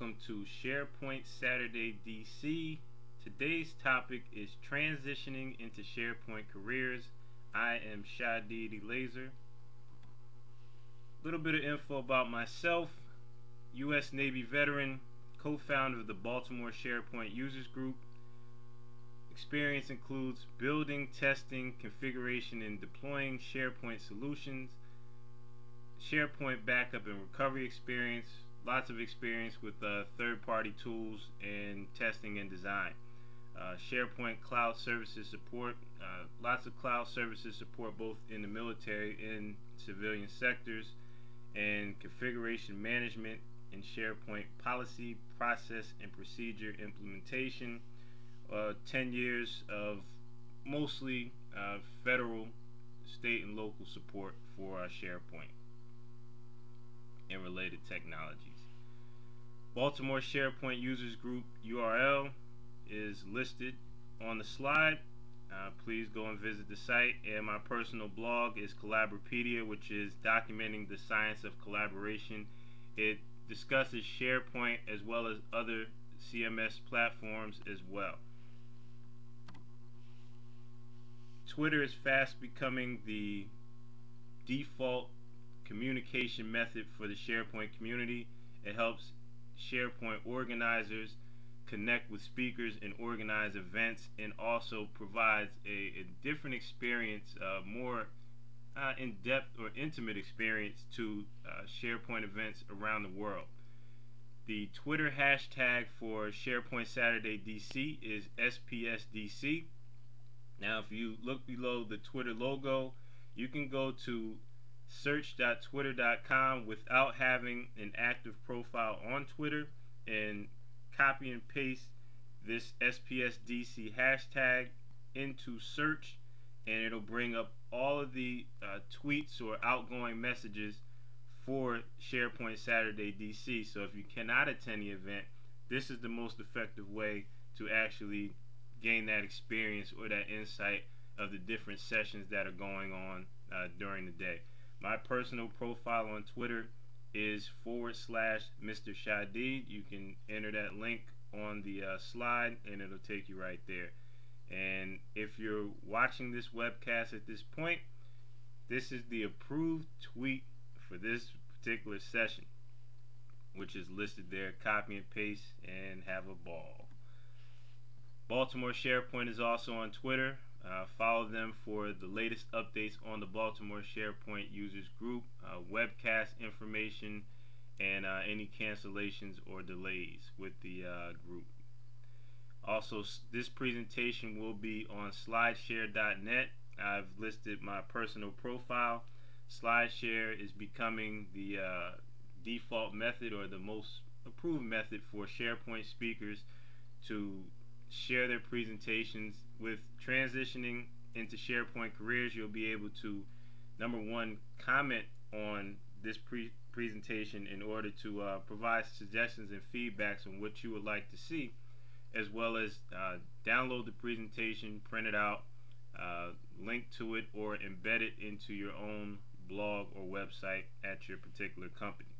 welcome to SharePoint Saturday DC. Today's topic is transitioning into SharePoint Careers. I am Eleazer. A little bit of info about myself. U.S. Navy veteran, co-founder of the Baltimore SharePoint Users Group. Experience includes building, testing, configuration, and deploying SharePoint solutions. SharePoint backup and recovery experience. Lots of experience with third-party tools and testing and design. SharePoint cloud services support. Lots of cloud services support both in the military and civilian sectors, and configuration management and SharePoint policy, process, and procedure implementation. 10 years of mostly federal, state, and local support for SharePoint and related technologies. Baltimore SharePoint Users Group URL is listed on the slide. Please go and visit the site. And my personal blog is Collaborapedia, which is documenting the science of collaboration. It discusses SharePoint as well as other CMS platforms as well. Twitter is fast becoming the default communication method for the SharePoint community. It helps SharePoint organizers connect with speakers and organize events, and also provides a different experience, more in-depth or intimate experience to SharePoint events around the world. The Twitter hashtag for SharePoint Saturday DC is SPSDC. Now, if you look below the Twitter logo, you can go to search.twitter.com without having an active profile on Twitter and copy and paste this SPSDC hashtag into search, and it'll bring up all of the tweets or outgoing messages for SharePoint Saturday DC. So if you cannot attend the event, this is the most effective way to actually gain that experience or that insight of the different sessions that are going on during the day. My personal profile on Twitter is /Mr. Shadid. You can enter that link on the slide and it'll take you right there. And if you're watching this webcast at this point, this is the approved tweet for this particular session, which is listed there. Copy and paste and have a ball. Baltimore SharePoint is also on Twitter. Follow them for the latest updates on the Baltimore SharePoint Users Group, webcast information, and any cancellations or delays with the group. Also, this presentation will be on slideshare.net. I've listed my personal profile. SlideShare is becoming the default method, or the most approved method, for SharePoint speakers to share their presentations. With transitioning into SharePoint Careers, you'll be able to, number one, comment on this presentation in order to provide suggestions and feedbacks on what you would like to see, as well as download the presentation, print it out, link to it, or embed it into your own blog or website at your particular company.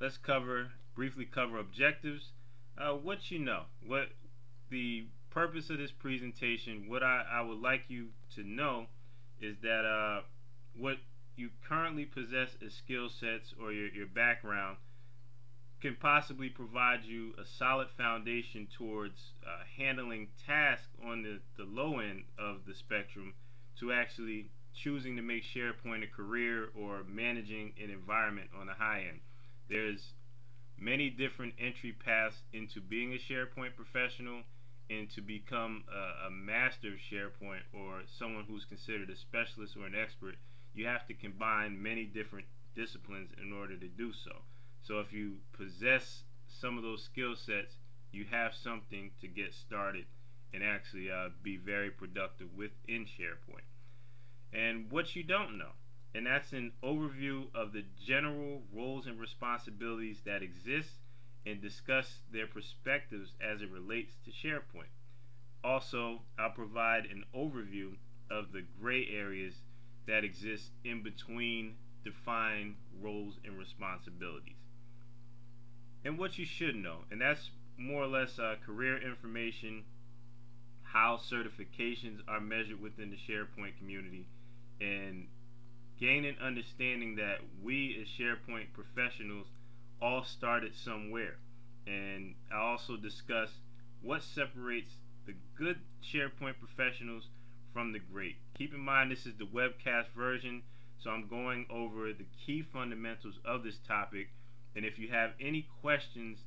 Let's briefly cover objectives. What you know, what the purpose of this presentation, what I would like you to know is that what you currently possess as skill sets or your background can possibly provide you a solid foundation towards handling tasks on the low end of the spectrum, to actually choosing to make SharePoint a career or managing an environment on the high end. There's many different entry paths into being a SharePoint professional, and to become a master of SharePoint, or someone who's considered a specialist or an expert. You have to combine many different disciplines in order to do so. So if you possess some of those skill sets, you have something to get started and actually be very productive within SharePoint. And what you don't know, and that's an overview of the general roles and responsibilities that exist, and discuss their perspectives as it relates to SharePoint. Also, I'll provide an overview of the gray areas that exist in between defined roles and responsibilities. and what you should know. And that's more or less career information, how certifications are measured within the SharePoint community, and gain an understanding that we as SharePoint professionals all started somewhere. And I also discuss what separates the good SharePoint professionals from the great. Keep in mind this is the webcast version, so I'm going over the key fundamentals of this topic. And if you have any questions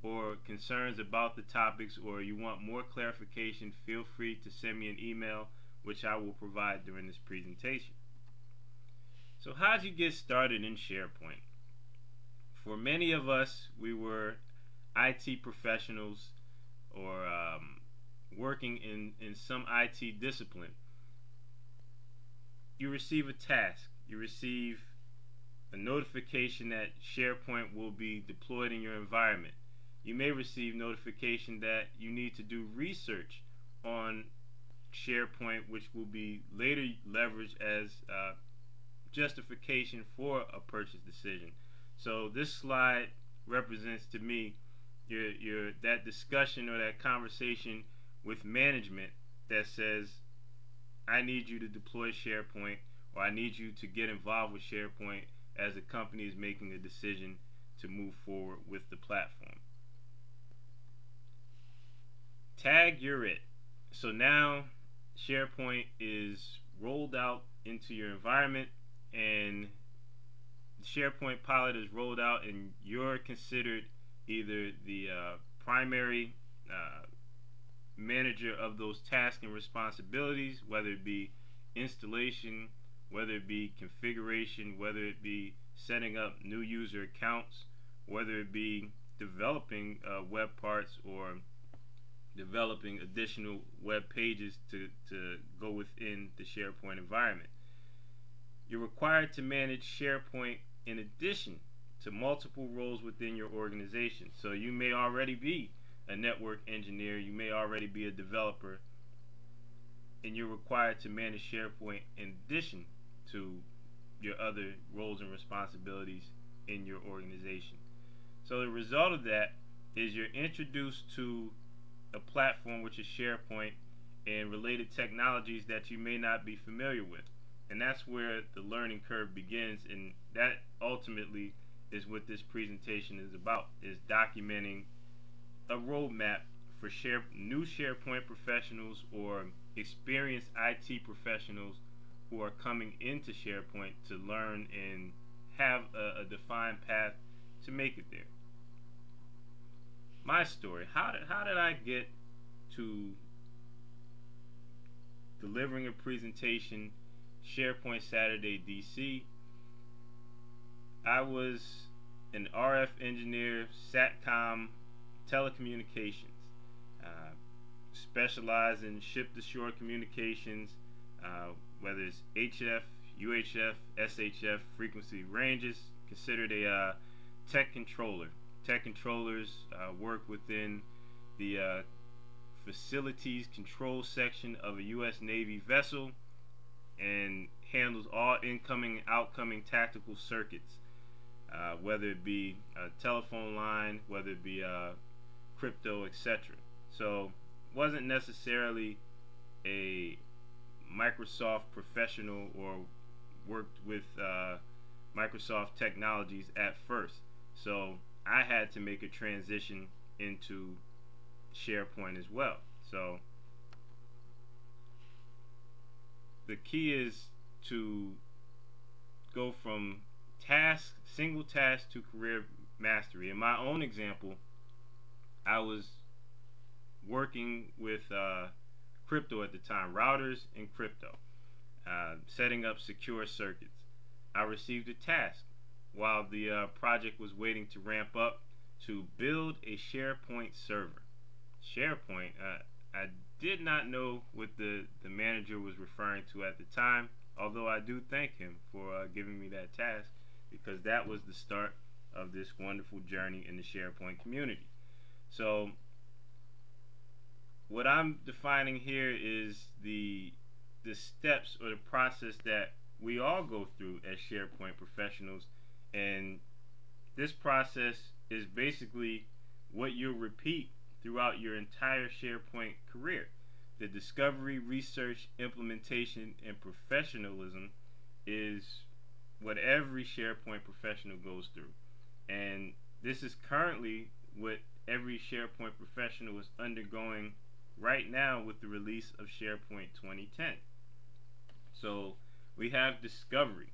or concerns about the topics, or you want more clarification, feel free to send me an email, which I will provide during this presentation. So how'd you get started in SharePoint? For many of us, we were IT professionals or working in some IT discipline. You receive a task, you receive a notification that SharePoint will be deployed in your environment. You may receive notification that you need to do research on SharePoint, which will be later leveraged as justification for a purchase decision. So this slide represents to me that discussion or that conversation with management that says, I need you to deploy SharePoint, or I need you to get involved with SharePoint as the company is making a decision to move forward with the platform. Tag, you're it. So now SharePoint is rolled out into your environment, and the SharePoint pilot is rolled out, and you're considered either the primary manager of those tasks and responsibilities, whether it be installation, whether it be configuration, whether it be setting up new user accounts, whether it be developing web parts or developing additional web pages to go within the SharePoint environment. You're required to manage SharePoint in addition to multiple roles within your organization. So you may already be a network engineer, you may already be a developer, and you're required to manage SharePoint in addition to your other roles and responsibilities in your organization. So the result of that is you're introduced to a platform which is SharePoint and related technologies that you may not be familiar with. And that's where the learning curve begins, and that ultimately is what this presentation is about, is documenting a roadmap for new SharePoint professionals or experienced IT professionals who are coming into SharePoint to learn and have a defined path to make it there. My story, how did I get to delivering a presentation, SharePoint Saturday DC? I was an RF engineer, SATCOM, telecommunications, specialized in ship-to-shore communications, whether it's HF, UHF, SHF frequency ranges. Considered a tech controller. Tech controllers work within the facilities control section of a U.S. Navy vessel and handles all incoming and outgoing tactical circuits, whether it be a telephone line, whether it be crypto, etc. So wasn't necessarily a Microsoft professional or worked with Microsoft technologies at first. So I had to make a transition into SharePoint as well. So the key is to go from single task to career mastery. In my own example, I was working with crypto at the time, routers and crypto, setting up secure circuits. I received a task while the project was waiting to ramp up to build a SharePoint server. SharePoint, I did not know what the manager was referring to at the time, although I do thank him for giving me that task, because that was the start of this wonderful journey in the SharePoint community. So what I'm defining here is the steps or the process that we all go through as SharePoint professionals, and this process is basically what you'll repeat throughout your entire SharePoint career. The discovery, research, implementation, and professionalism is what every SharePoint professional goes through. And this is currently what every SharePoint professional is undergoing right now with the release of SharePoint 2010. So we have discovery.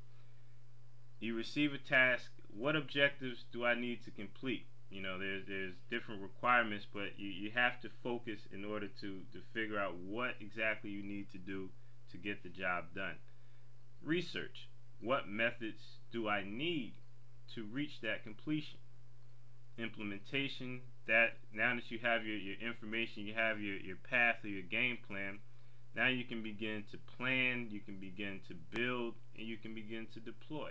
You receive a task. What objectives do I need to complete? You know, there's different requirements, but you have to focus in order to figure out what exactly you need to do to get the job done. Research. What methods do I need to reach that completion? Implementation. That now that you have your information, you have your path or your game plan, now you can begin to plan, you can begin to build, and you can begin to deploy.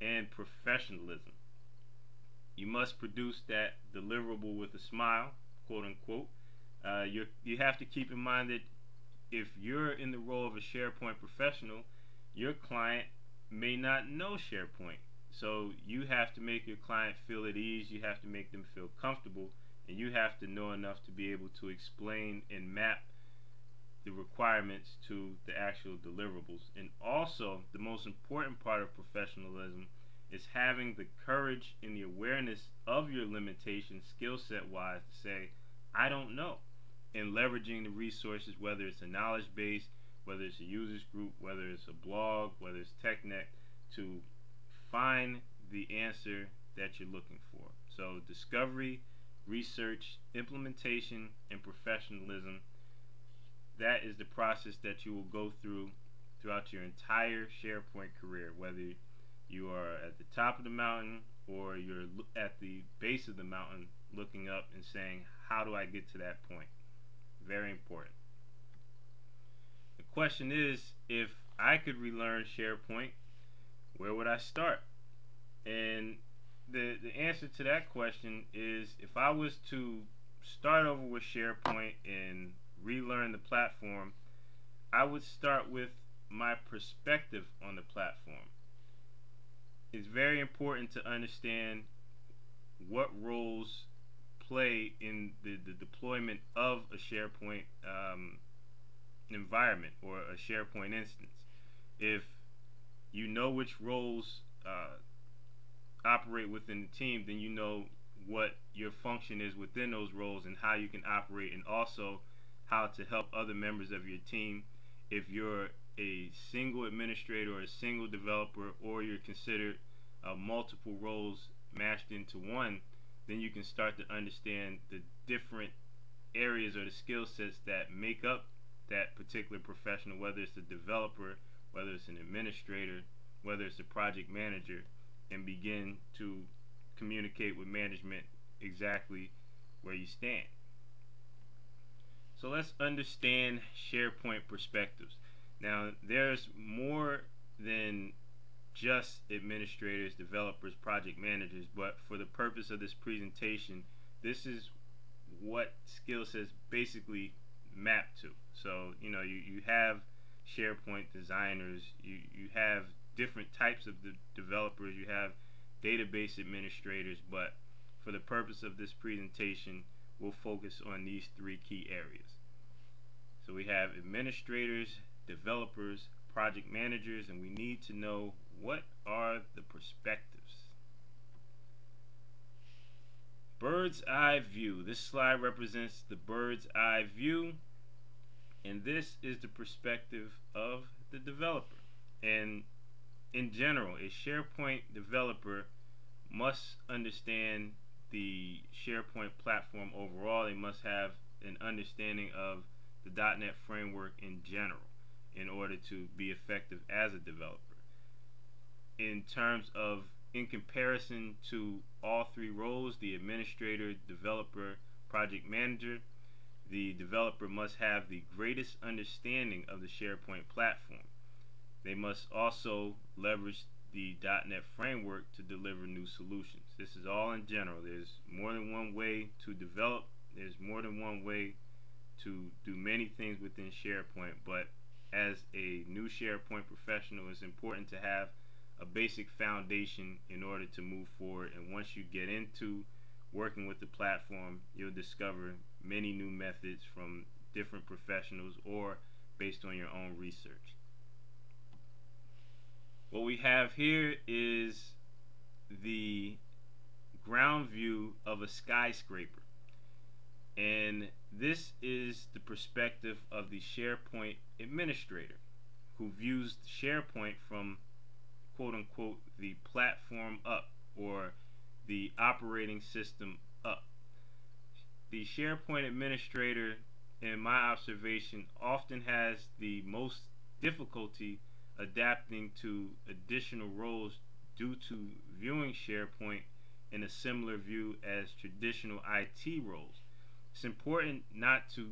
And professionalism. You must produce that deliverable with a smile, quote unquote. You have to keep in mind that if you're in the role of a SharePoint professional, your client may not know SharePoint. So you have to make your client feel at ease, you have to make them feel comfortable, and you have to know enough to be able to explain and map the requirements to the actual deliverables. And also, the most important part of professionalism is having the courage and the awareness of your limitations skill set wise to say, I don't know, and leveraging the resources, whether it's a knowledge base, whether it's a users group, whether it's a blog, whether it's TechNet, to find the answer that you're looking for. So discovery, research, implementation, and professionalism, that is the process that you will go through throughout your entire SharePoint career, whether you are at the top of the mountain or you're at the base of the mountain looking up and saying, how do I get to that point? Very important. The question is, if I could relearn SharePoint, where would I start? And the answer to that question is, if I was to start over with SharePoint and relearn the platform, I would start with my perspective on the platform. It's very important to understand what roles play in the deployment of a SharePoint environment or a SharePoint instance. If you know which roles operate within the team, then you know what your function is within those roles and how you can operate, and also how to help other members of your team. If you're a single administrator or a single developer, or you're considered multiple roles mashed into one, then you can start to understand the different areas or the skill sets that make up that particular professional, whether it's a developer, whether it's an administrator, whether it's a project manager, and begin to communicate with management exactly where you stand. So let's understand SharePoint Perspectives. Now, there's more than just administrators, developers, project managers, but for the purpose of this presentation, this is what skill sets basically map to. So, you know, you have SharePoint designers, you have different types of the developers, you have database administrators, but for the purpose of this presentation, we'll focus on these three key areas. So we have administrators, developers, project managers, and we need to know, what are the perspectives? Bird's eye view. This slide represents the bird's eye view, and this is the perspective of the developer. And in general, a SharePoint developer must understand the SharePoint platform overall. They must have an understanding of the .NET framework in general in order to be effective as a developer. In terms of, in comparison to all three roles, the administrator, developer, project manager, the developer must have the greatest understanding of the SharePoint platform. They must also leverage the .NET framework to deliver new solutions. This is all in general. There's more than one way to develop. There's more than one way to do many things within SharePoint, but as a new SharePoint professional, it's important to have a basic foundation in order to move forward. And once you get into working with the platform, you'll discover many new methods from different professionals or based on your own research. What we have here is the ground view of a skyscraper, and this is the perspective of the SharePoint administrator, who views SharePoint from quote unquote the platform up, or the operating system up. The SharePoint administrator, in my observation, often has the most difficulty adapting to additional roles due to viewing SharePoint in a similar view as traditional IT roles. It's important not to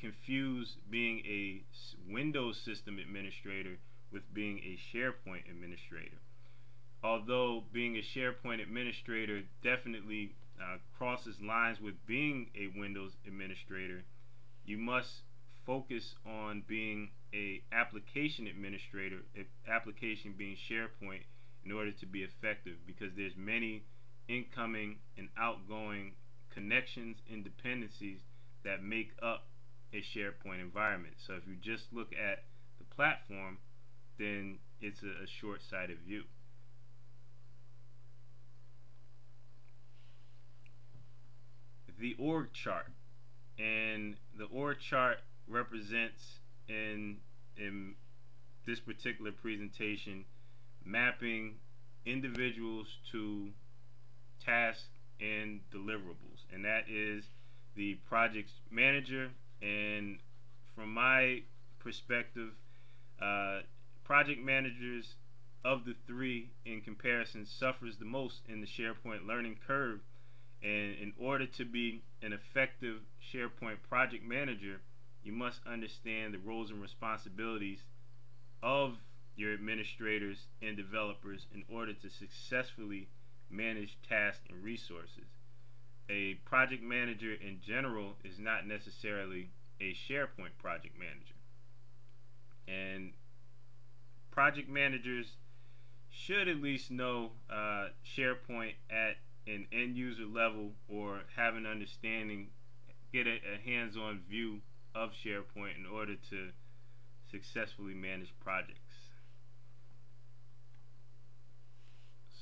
confuse being a Windows system administrator with being a SharePoint administrator. Although being a SharePoint administrator definitely crosses lines with being a Windows administrator, you must focus on being a application administrator, application being SharePoint, in order to be effective, because there's many incoming and outgoing connections and dependencies that make up a SharePoint environment. So if you just look at the platform, then it's a short-sighted view. The org chart, and the org chart represents in this particular presentation mapping individuals to tasks and deliverables, and that is the project manager. And from my perspective, project managers of the three in comparison suffers the most in the SharePoint learning curve. And in order to be an effective SharePoint project manager, you must understand the roles and responsibilities of your administrators and developers in order to successfully manage tasks and resources. A project manager in general is not necessarily a SharePoint project manager. And project managers should at least know SharePoint at an end user level, or have an understanding, get a hands-on view of SharePoint in order to successfully manage projects.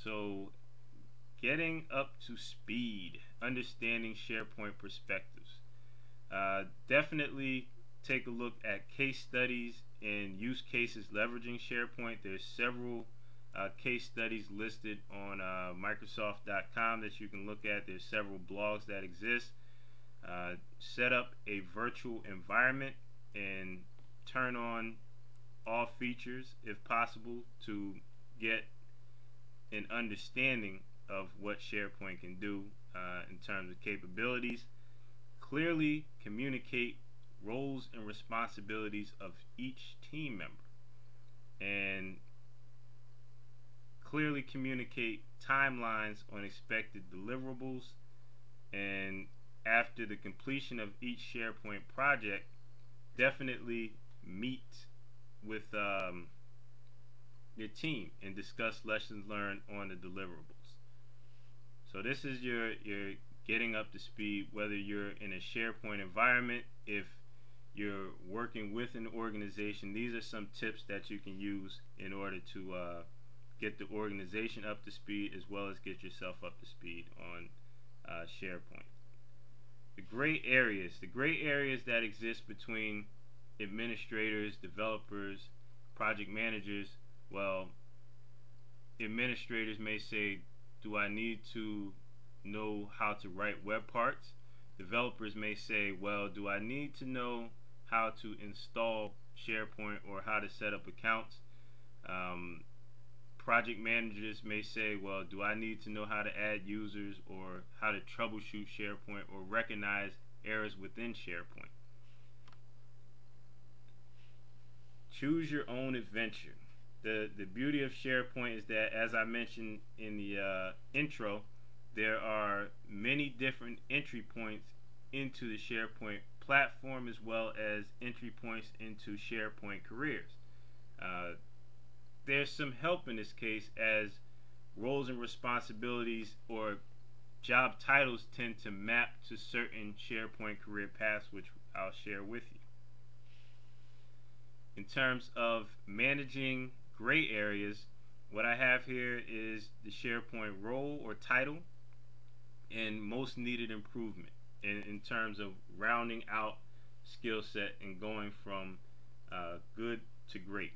So, getting up to speed, understanding SharePoint perspectives. Definitely take a look at case studies and use cases leveraging SharePoint. There's several case studies listed on Microsoft.com that you can look at. There's several blogs that exist. Set up a virtual environment and turn on all features if possible to get an understanding of what SharePoint can do in terms of capabilities. Clearly communicate roles and responsibilities of each team member, and clearly communicate timelines on expected deliverables. And after the completion of each SharePoint project, definitely meet with your team and discuss lessons learned on the deliverables. So this is your getting up to speed, whether you're in a SharePoint environment, if you're working with an organization. These are some tips that you can use in order to get the organization up to speed, as well as get yourself up to speed on SharePoint. The gray areas that exist between administrators, developers, project managers. Well, administrators may say, do I need to know how to write web parts? Developers may say, well, do I need to know how to install SharePoint or how to set up accounts? Project managers may say, well, do I need to know how to add users or how to troubleshoot SharePoint or recognize errors within SharePoint? Choose your own adventure. The beauty of SharePoint is that, as I mentioned in the intro, there are many different entry points into the SharePoint platform, as well as entry points into SharePoint Careers. There's some help in this case, as roles and responsibilities or job titles tend to map to certain SharePoint career paths, which I'll share with you. In terms of managing gray areas, what I have here is the SharePoint role or title and most needed improvement in terms of rounding out skill set and going from good to great.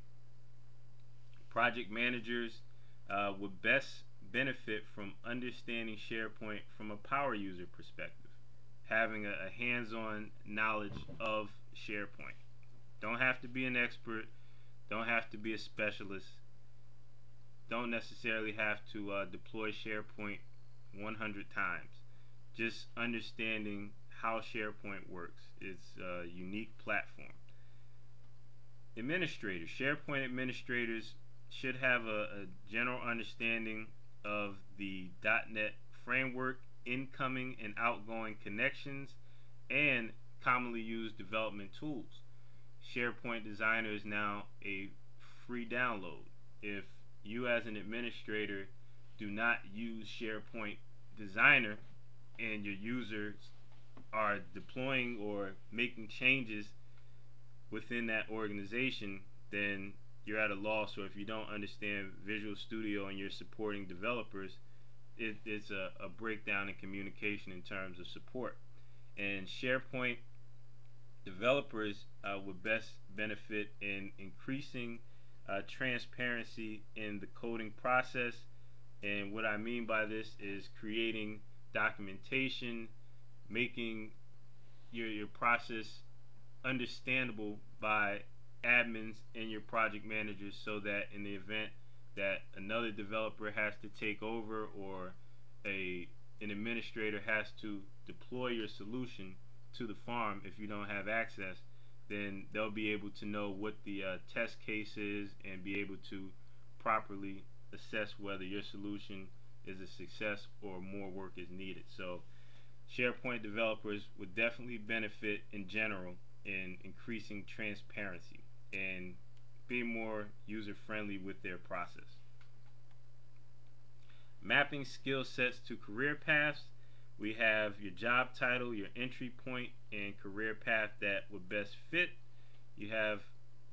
Project managers would best benefit from understanding SharePoint from a power user perspective, having a hands-on knowledge of SharePoint. Don't have to be an expert, don't have to be a specialist, don't necessarily have to deploy SharePoint 100 times. Just understanding how SharePoint works. It's a unique platform. Administrators. SharePoint administrators should have a general understanding of the .NET framework, incoming and outgoing connections, and commonly used development tools. SharePoint Designer is now a free download. If you as an administrator do not use SharePoint Designer and your users are deploying or making changes within that organization, then you're at a loss. Or if you don't understand Visual Studio and you're supporting developers, it's a breakdown in communication in terms of support. And SharePoint developers would best benefit in increasing transparency in the coding process. And what I mean by this is creating documentation, making your process understandable by admins and your project managers, so that in the event that another developer has to take over or an administrator has to deploy your solution to the farm, if you don't have access, then they'll be able to know what the test case is and be able to properly assess whether your solution is a success or more work is needed. So SharePoint developers would definitely benefit in general in increasing transparency and being more user-friendly with their process. Mapping skill sets to career paths. We have your job title, your entry point, and career path that would best fit. You have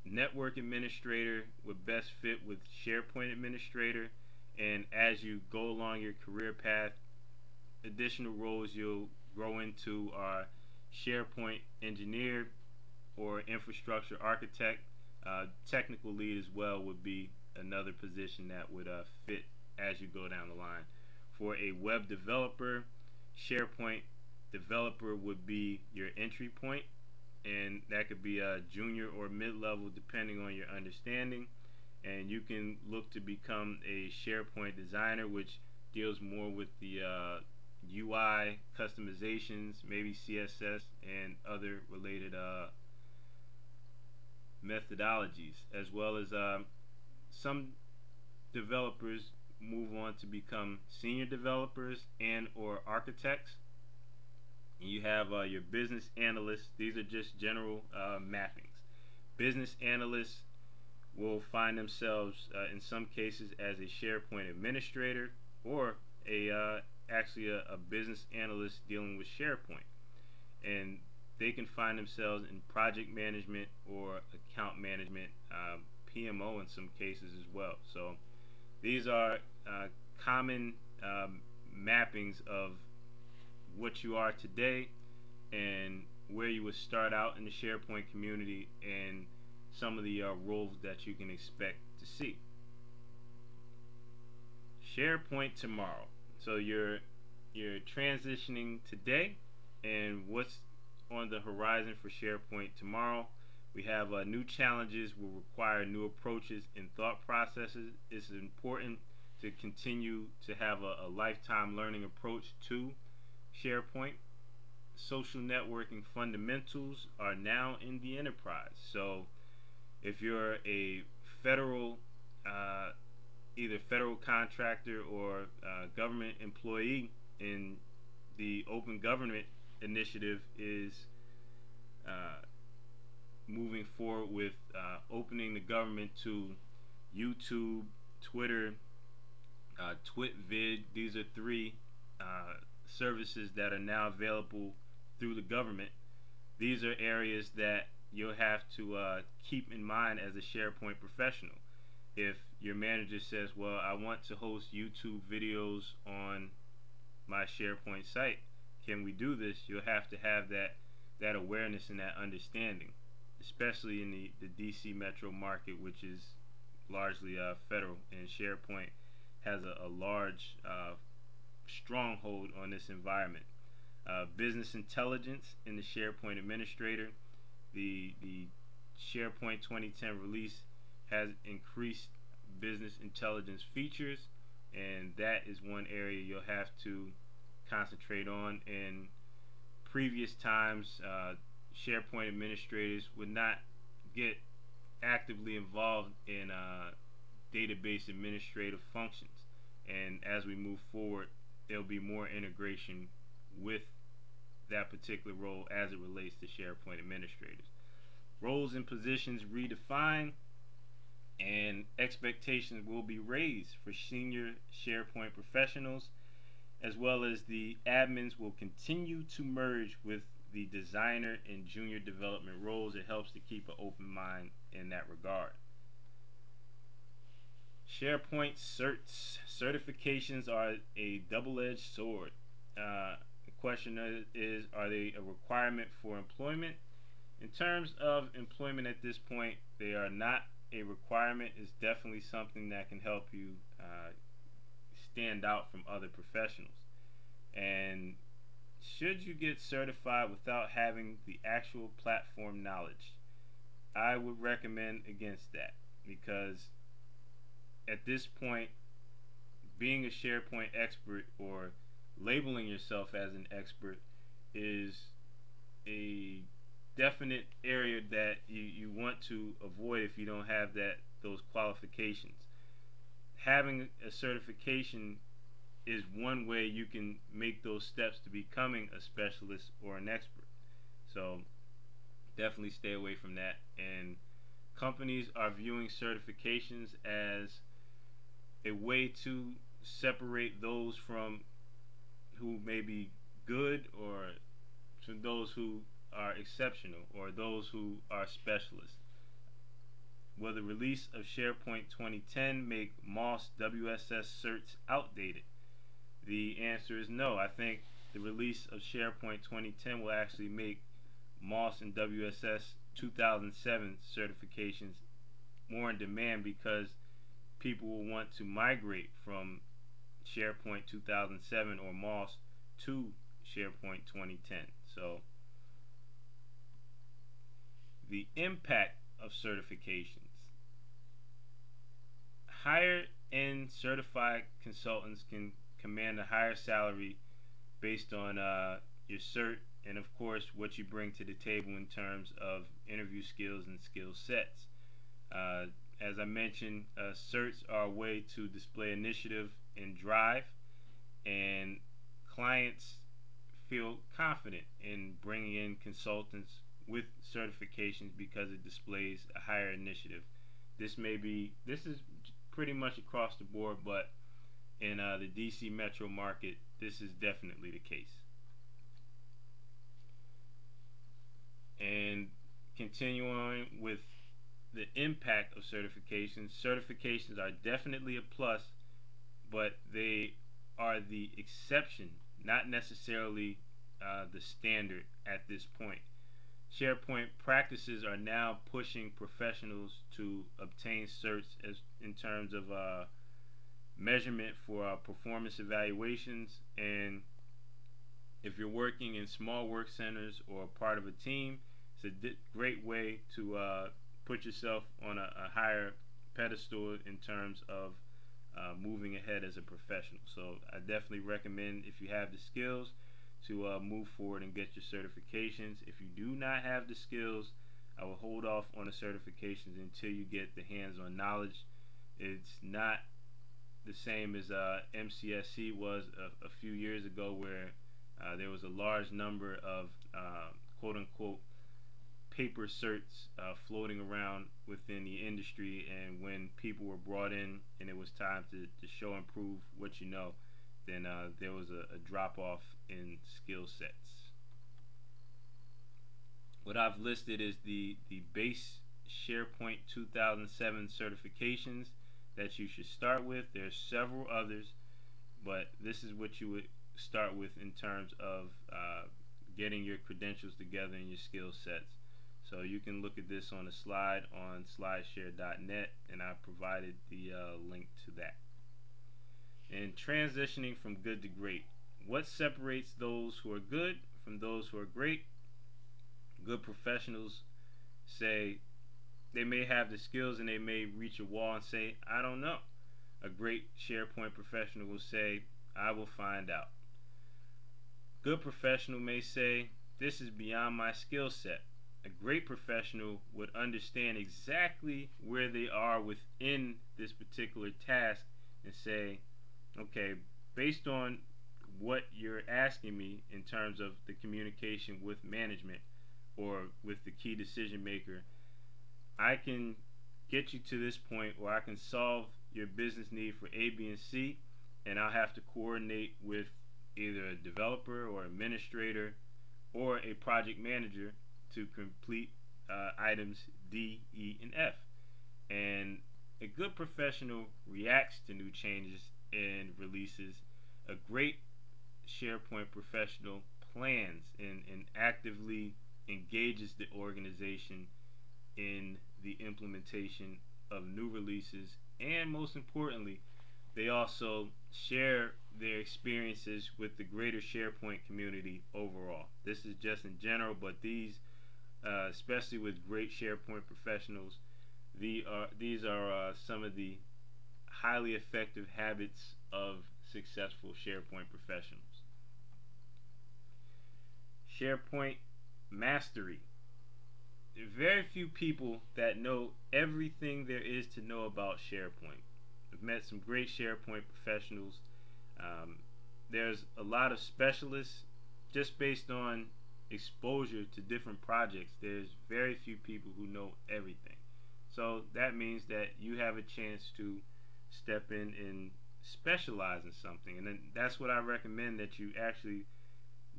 network administrator would best fit with SharePoint administrator, and as you go along your career path, additional roles you'll grow into are SharePoint engineer or infrastructure architect. Technical lead as well would be another position that would fit as you go down the line. For a web developer, SharePoint developer would be your entry point, and that could be a junior or mid-level depending on your understanding. And you can look to become a SharePoint designer, which deals more with the UI customizations, maybe CSS and other related methodologies, as well as some developers move on to become senior developers and or architects. And you have your business analysts. These are just general mappings. Business analysts will find themselves in some cases as a SharePoint administrator or actually a business analyst dealing with SharePoint, and they can find themselves in project management or account management, PMO in some cases as well. So these are common mappings of what you are today and where you would start out in the SharePoint community, and some of the roles that you can expect to see. SharePoint Tomorrow. So you're transitioning today, and what's on the horizon for SharePoint Tomorrow? We have new challenges will require new approaches and thought processes. It's important to continue to have a lifetime learning approach to SharePoint. Social networking fundamentals are now in the enterprise. So if you're a federal either federal contractor or government employee, in the Open Government Initiative is moving forward with opening the government to YouTube, Twitter, TwitVid. These are three services that are now available through the government. These are areas that you'll have to keep in mind as a SharePoint professional. If your manager says, well, I want to host YouTube videos on my SharePoint site, can we do this? You'll have to have that awareness and that understanding, especially in the DC metro market, which is largely federal, and SharePoint has a large stronghold on this environment. Business intelligence in the SharePoint Administrator. The SharePoint 2010 release has increased business intelligence features, and that is one area you'll have to concentrate on. In previous times, SharePoint administrators would not get actively involved in database administrative functions, and as we move forward, there'll be more integration with that particular role as it relates to SharePoint administrators. Roles and positions redefined, and expectations will be raised for senior SharePoint professionals, as well as the admins will continue to merge with the designer and junior development roles. It helps to keep an open mind in that regard. SharePoint certs. Certifications are a double-edged sword. The question is, are they a requirement for employment? In terms of employment at this point, they are not a requirement. It's definitely something that can help you stand out from other professionals. And should you get certified without having the actual platform knowledge, I would recommend against that, because at this point, being a SharePoint expert or labeling yourself as an expert is a definite area that you want to avoid if you don't have those qualifications. Having a certification is one way you can make those steps to becoming a specialist or an expert. So definitely stay away from that. And companies are viewing certifications as a way to separate those from who may be good, or to those who are exceptional, or those who are specialists. Will the release of SharePoint 2010 make MOS WSS certs outdated? The answer is no. I think the release of SharePoint 2010 will actually make MOS and WSS 2007 certifications more in demand, because people will want to migrate from SharePoint 2007 or MOS to SharePoint 2010. So the impact of certifications. Higher end certified consultants can command a higher salary based on your cert, and of course what you bring to the table in terms of interview skills and skill sets. As I mentioned, certs are a way to display initiative and drive, and clients feel confident in bringing in consultants with certifications because it displays a higher initiative. This is pretty much across the board, but in the DC metro market, this is definitely the case. And continuing with the impact of certifications, certifications are definitely a plus, but they are the exception, not necessarily the standard at this point. SharePoint practices are now pushing professionals to obtain certs in terms of measurement for performance evaluations. And if you're working in small work centers or part of a team, it's a great way to put yourself on a higher pedestal in terms of moving ahead as a professional. So I definitely recommend, if you have the skills, to move forward and get your certifications. If you do not have the skills, I will hold off on the certifications until you get the hands-on knowledge. It's not the same as MCSC was a few years ago, where there was a large number of quote-unquote paper certs floating around within the industry, and when people were brought in and it was time to show and prove what you know, then there was a drop off in skill sets. What I've listed is the base SharePoint 2007 certifications that you should start with. There's several others, but this is what you would start with in terms of getting your credentials together and your skill sets. So you can look at this on a slide on slideshare.net, and I provided the link to that. And transitioning from good to great. What separates those who are good from those who are great? Good professionals say they may have the skills and they may reach a wall and say, I don't know. A great SharePoint professional will say, I will find out. Good professional may say, this is beyond my skill set. A great professional would understand exactly where they are within this particular task and say, okay, based on what you're asking me in terms of the communication with management or with the key decision maker, I can get you to this point where I can solve your business need for A, B, and C, and I'll have to coordinate with either a developer or administrator or a project manager to complete items D, E, and F. And a good professional reacts to new changes and releases. A great SharePoint professional plans and actively engages the organization in the implementation of new releases, and most importantly, they also share their experiences with the greater SharePoint community overall. This is just in general, but these, especially with great SharePoint professionals, these are some of the highly effective habits of successful SharePoint professionals. SharePoint Mastery. There are very few people that know everything there is to know about SharePoint. I've met some great SharePoint professionals. There's a lot of specialists just based on exposure to different projects. There's very few people who know everything. So that means that you have a chance to step in and specialize in something. And then that's what I recommend, that you actually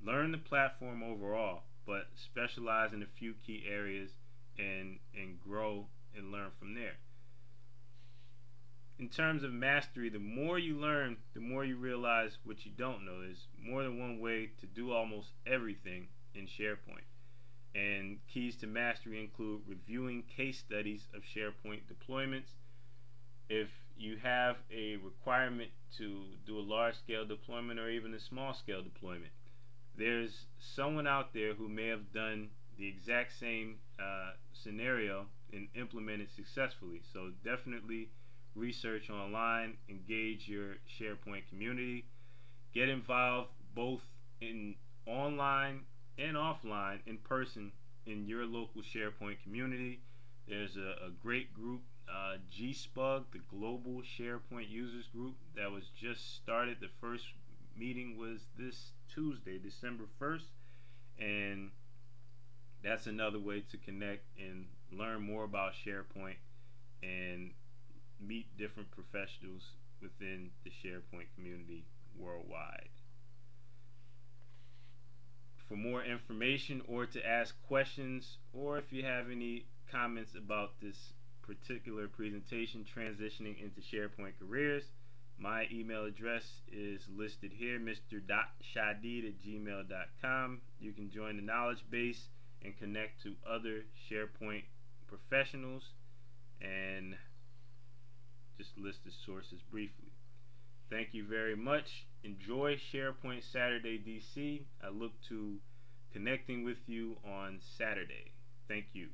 learn the platform overall, but specialize in a few key areas and grow and learn from there. In terms of mastery, the more you learn, the more you realize what you don't know. There's more than one way to do almost everything in SharePoint. And keys to mastery include reviewing case studies of SharePoint deployments. If you have a requirement to do a large-scale deployment or even a small-scale deployment, there's someone out there who may have done the exact same scenario and implemented successfully. So definitely research online, engage your SharePoint community, get involved both in online and offline, in person, in your local SharePoint community. There's a great group, GSPUG, the Global SharePoint Users Group, that was just started. The first meeting was this Tuesday, December 1st, and that's another way to connect and learn more about SharePoint and meet different professionals within the SharePoint community worldwide. For more information or to ask questions, or if you have any comments about this particular presentation, transitioning into SharePoint Careers, my email address is listed here, mr.shadid@gmail.com. You can join the knowledge base and connect to other SharePoint professionals, and just list the sources briefly. Thank you very much. Enjoy SharePoint Saturday DC. I look to connecting with you on Saturday. Thank you.